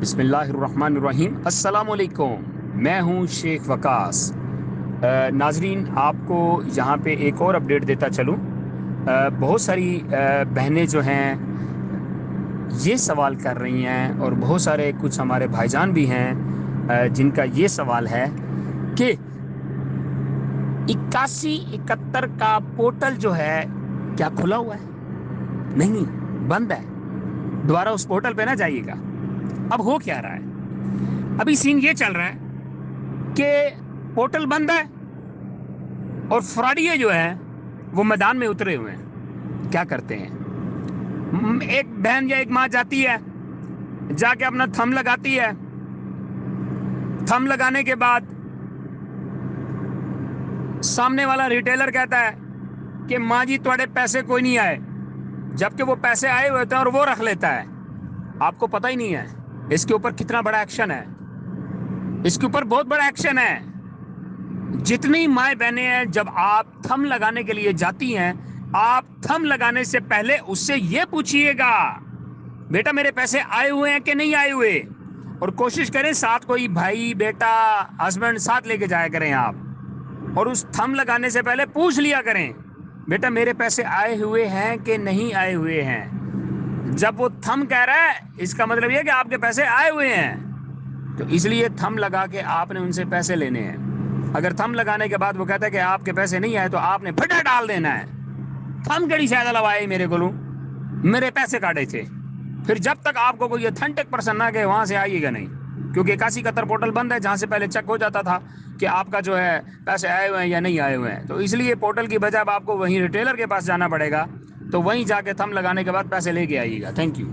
बिस्मिल्लाहिर्रहमानिर्रहीम। अस्सलामुअलैकुम। मैं हूं शेख वकास। नाजरीन, आपको यहाँ पे एक और अपडेट देता चलूँ। बहुत सारी बहनें जो हैं ये सवाल कर रही हैं और बहुत सारे कुछ हमारे भाईजान भी हैं जिनका ये सवाल है कि 8171 का पोर्टल जो है क्या खुला हुआ है? नहीं, बंद है। दोबारा उस पोर्टल पे ना जाइएगा। अब हो क्या रहा है? अभी सीन ये चल रहा है कि पोर्टल बंद है और फ्रॉडिये जो है वो मैदान में उतरे हुए हैं। क्या करते हैं? एक बहन या एक माँ जाती है, जाके अपना थंब लगाती है। थंब लगाने के बाद सामने वाला रिटेलर कहता है कि माँ जी तुम्हारे पैसे कोई नहीं आए, जबकि वो पैसे आए हुए थे और वो रख लेता है। आपको पता ही नहीं है इसके ऊपर कितना बड़ा एक्शन है। इसके ऊपर बहुत बड़ा एक्शन है। जितनी माए बहनें हैं, जब आप थंब लगाने के लिए जाती हैं, आप थंब लगाने से पहले उससे यह पूछिएगा बेटा मेरे पैसे आए हुए हैं कि नहीं आए हुए। और कोशिश करें साथ कोई भाई, बेटा, हस्बैंड साथ लेके जाया करें आप। और उस थंब लगाने से पहले पूछ लिया करें बेटा मेरे पैसे आए हुए हैं कि नहीं आए हुए हैं। जब वो थंब कह रहा है इसका मतलब यह कि आपके पैसे आए हुए हैं। तो इसलिए थंब लगा के आपने उनसे पैसे लेने हैं। अगर थंब लगाने के बाद वो कहता है कि आपके पैसे नहीं आए, तो आपने फटा डाल देना है थंब कड़ी शायद लवाए मेरे को मेरे पैसे काटे थे। फिर जब तक आपको कोई ऑथेंटिक पर्सन ना गए वहां से आइएगा नहीं, क्योंकि 8171 पोर्टल बंद है जहां से पहले चेक हो जाता था कि आपका जो है पैसे आए हुए हैं या नहीं आए हुए हैं। तो इसलिए पोर्टल की बजाय आपको वहीं रिटेलर के पास जाना पड़ेगा। तो वहीं जाके थंब लगाने के बाद पैसे लेके आइएगा। Thank you.